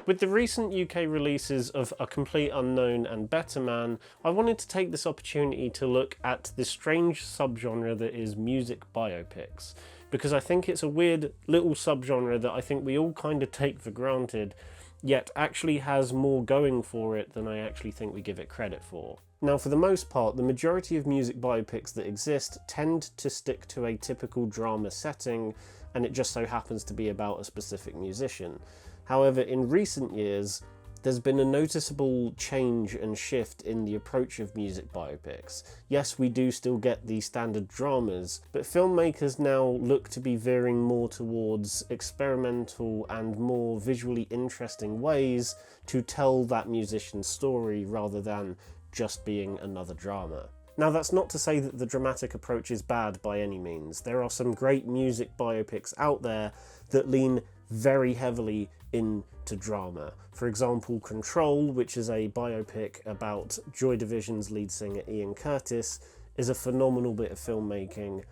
With the recent UK releases of A Complete Unknown and Better Man, I wanted to take this opportunity to look at the strange subgenre that is music biopics, because I think it's a weird little subgenre that I think we all kind of take for granted, yet actually has more going for it than I actually think we give it credit for. Now, for the most part, the majority of music biopics that exist tend to stick to a typical drama setting, and it just so happens to be about a specific musician. However, in recent years, there's been a noticeable change and shift in the approach of music biopics. Yes, we do still get the standard dramas, but filmmakers now look to be veering more towards experimental and more visually interesting ways to tell that musician's story rather than just being another drama. Now, that's not to say that the dramatic approach is bad by any means. There are some great music biopics out there that lean very heavily into drama. For example, Control, which is a biopic about Joy Division's lead singer Ian Curtis, is a phenomenal bit of filmmaking,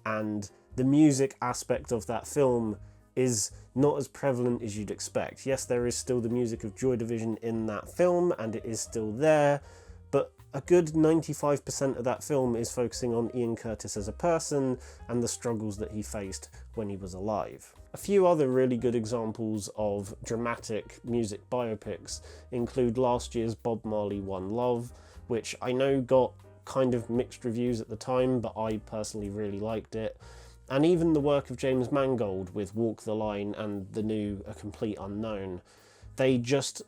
and the music aspect of that film is not as prevalent as you'd expect. Yes, there is still the music of Joy Division in that film, and it is still there, but a good 95% of that film is focusing on Ian Curtis as a person and the struggles that he faced when he was alive. A few other really good examples of dramatic music biopics include last year's Bob Marley One Love, which I know got kind of mixed reviews at the time, but I personally really liked it. And even the work of James Mangold with Walk the Line and the new A Complete Unknown. They just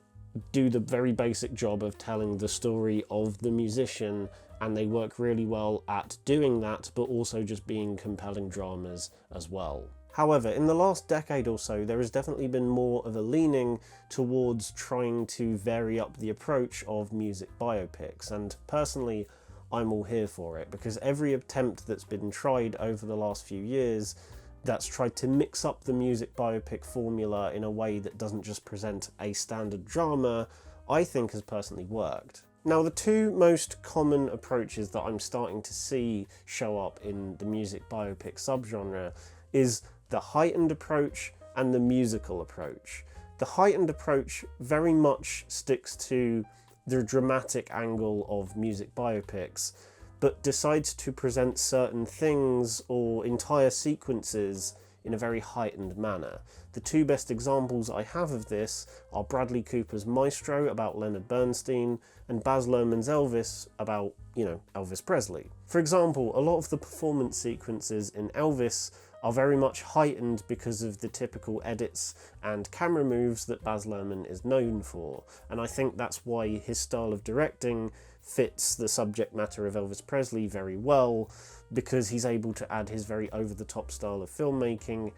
do the very basic job of telling the story of the musician, and they work really well at doing that, but also just being compelling dramas as well. However, in the last decade or so, there has definitely been more of a leaning towards trying to vary up the approach of music biopics, and personally, I'm all here for it, because every attempt that's been tried over the last few years that's tried to mix up the music biopic formula in a way that doesn't just present a standard drama, I think has personally worked. Now, the two most common approaches that I'm starting to see show up in the music biopic subgenre is the heightened approach and the musical approach. The heightened approach very much sticks to the dramatic angle of music biopics, but decides to present certain things or entire sequences in a very heightened manner. The two best examples I have of this are Bradley Cooper's Maestro about Leonard Bernstein and Baz Luhrmann's Elvis about, Elvis Presley. For example, a lot of the performance sequences in Elvis are very much heightened because of the typical edits and camera moves that Baz Luhrmann is known for, and I think that's why his style of directing fits the subject matter of Elvis Presley very well, because he's able to add his very over-the-top style of filmmaking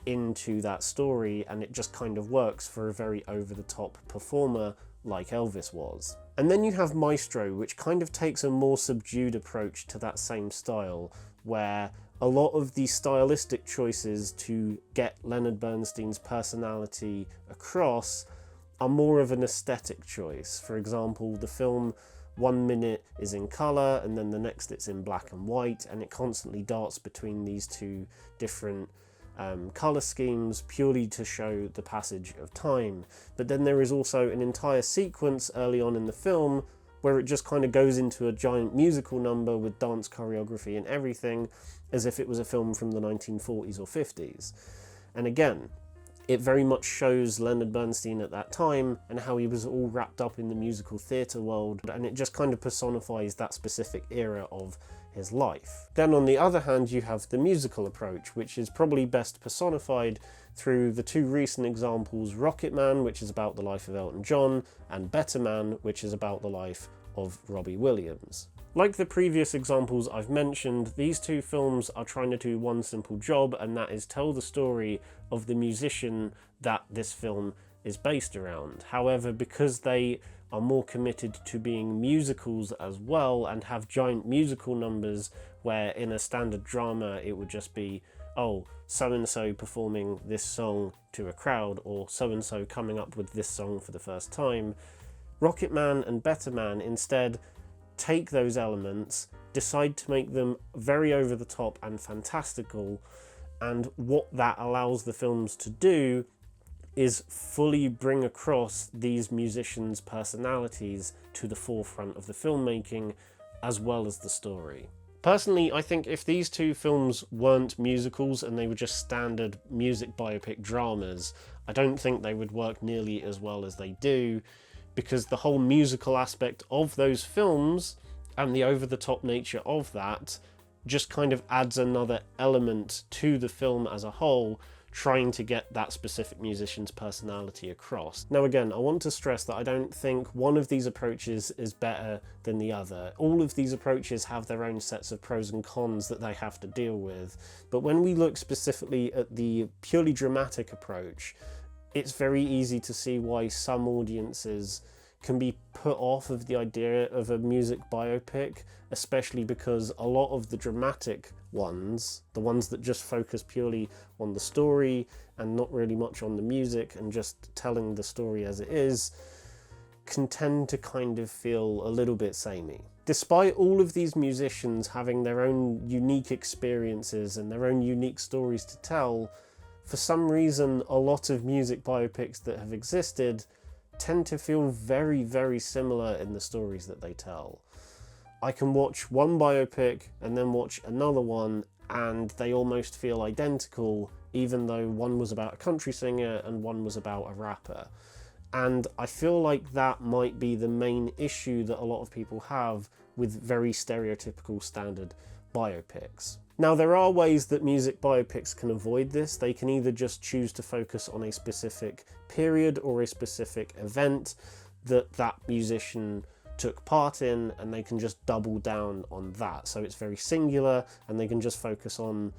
into that story, and it just kind of works for a very over-the-top performer like Elvis was. And then you have Maestro, which kind of takes a more subdued approach to that same style, where a lot of the stylistic choices to get Leonard Bernstein's personality across are more of an aesthetic choice. For example, the film 1 minute is in colour and then the next it's in black and white, and it constantly darts between these two different colour schemes purely to show the passage of time. But then there is also an entire sequence early on in the film where it just kind of goes into a giant musical number with dance choreography and everything, as if it was a film from the 1940s or 50s. And again, it very much shows Leonard Bernstein at that time and how he was all wrapped up in the musical theatre world, and it just kind of personifies that specific era of his life. Then on the other hand, you have the musical approach, which is probably best personified through the two recent examples, Rocket Man, which is about the life of Elton John, and Better Man, which is about the life of Robbie Williams. Like the previous examples I've mentioned, these two films are trying to do one simple job, and that is tell the story of the musician that this film is based around. However, because they are more committed to being musicals as well and have giant musical numbers, where in a standard drama it would just be, oh, so-and-so performing this song to a crowd, or so-and-so coming up with this song for the first time, Rocket Man and Better Man instead take those elements, decide to make them very over the top and fantastical, and what that allows the films to do is fully bring across these musicians' personalities to the forefront of the filmmaking as well as the story. Personally, I think if these two films weren't musicals and they were just standard music biopic dramas, I don't think they would work nearly as well as they do, because the whole musical aspect of those films and the over-the-top nature of that just kind of adds another element to the film as a whole, trying to get that specific musician's personality across. Now again, I want to stress that I don't think one of these approaches is better than the other. All of these approaches have their own sets of pros and cons that they have to deal with, but when we look specifically at the purely dramatic approach, it's very easy to see why some audiences can be put off of the idea of a music biopic, especially because a lot of the dramatic ones, the ones that just focus purely on the story and not really much on the music and just telling the story as it is, can tend to kind of feel a little bit samey. Despite all of these musicians having their own unique experiences and their own unique stories to tell, for some reason a lot of music biopics that have existed tend to feel very, very similar in the stories that they tell. I can watch one biopic and then watch another one and they almost feel identical, even though one was about a country singer and one was about a rapper. And I feel like that might be the main issue that a lot of people have with very stereotypical standard biopics. Now, there are ways that music biopics can avoid this. They can either just choose to focus on a specific period or a specific event that that musician took part in, and they can just double down on that. So it's very singular and they can just focus on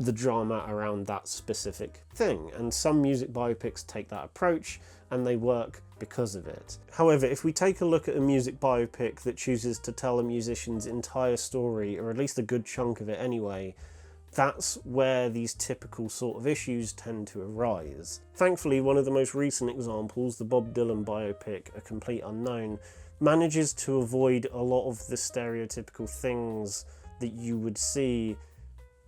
the drama around that specific thing. And some music biopics take that approach and they work because of it. However, if we take a look at a music biopic that chooses to tell a musician's entire story, or at least a good chunk of it anyway, that's where these typical sort of issues tend to arise. Thankfully, one of the most recent examples, the Bob Dylan biopic, A Complete Unknown, manages to avoid a lot of the stereotypical things that you would see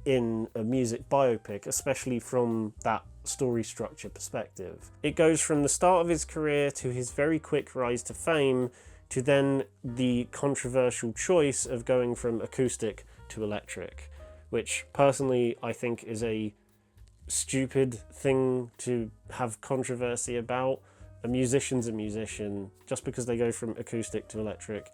in a music biopic, especially from that story structure perspective. It goes from the start of his career to his very quick rise to fame, to then the controversial choice of going from acoustic to electric, which personally I think is a stupid thing to have controversy about. A musician's a musician. Just because they go from acoustic to electric,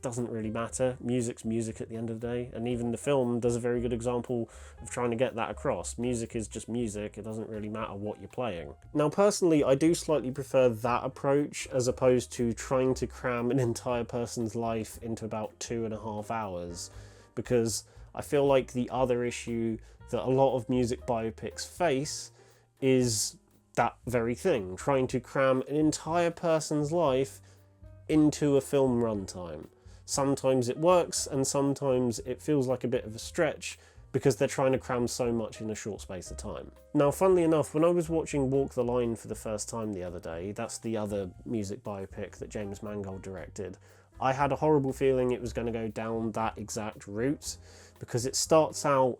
doesn't really matter. Music's music at the end of the day, and even the film does a very good example of trying to get that across. Music is just music, it doesn't really matter what you're playing. Now personally, I do slightly prefer that approach as opposed to trying to cram an entire person's life into about 2.5 hours, because I feel like the other issue that a lot of music biopics face is that very thing, trying to cram an entire person's life into a film runtime. Sometimes it works and sometimes it feels like a bit of a stretch because they're trying to cram so much in a short space of time. Now, funnily enough, when I was watching Walk the Line for the first time the other day, that's the other music biopic that James Mangold directed, I had a horrible feeling it was going to go down that exact route, because it starts out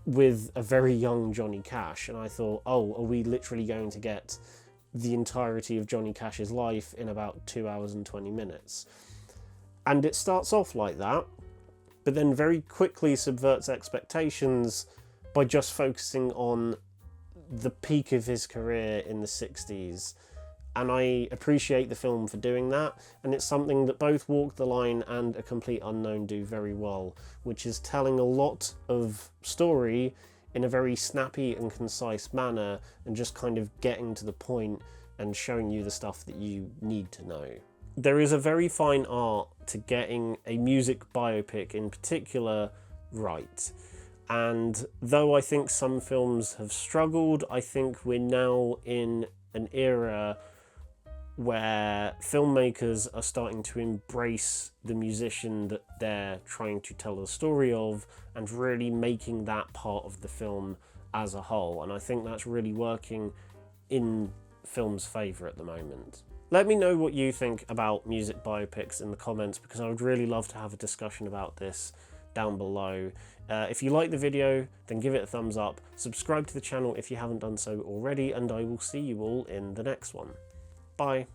with a very young Johnny Cash, and I thought, oh, are we literally going to get the entirety of Johnny Cash's life in about 2 hours and 20 minutes? And it starts off like that, but then very quickly subverts expectations by just focusing on the peak of his career in the 60s. And I appreciate the film for doing that, and it's something that both Walk the Line and A Complete Unknown do very well, which is telling a lot of story in a very snappy and concise manner, and just kind of getting to the point and showing you the stuff that you need to know. There is a very fine art to getting a music biopic in particular right. And though I think some films have struggled, I think we're now in an era where filmmakers are starting to embrace the musician that they're trying to tell a story of and really making that part of the film as a whole. And I think that's really working in film's favour at the moment. Let me know what you think about music biopics in the comments, because I would really love to have a discussion about this. down below. If you like the video, then give it a thumbs up, subscribe to the channel if you haven't done so already, and I will see you all in the next one. Bye.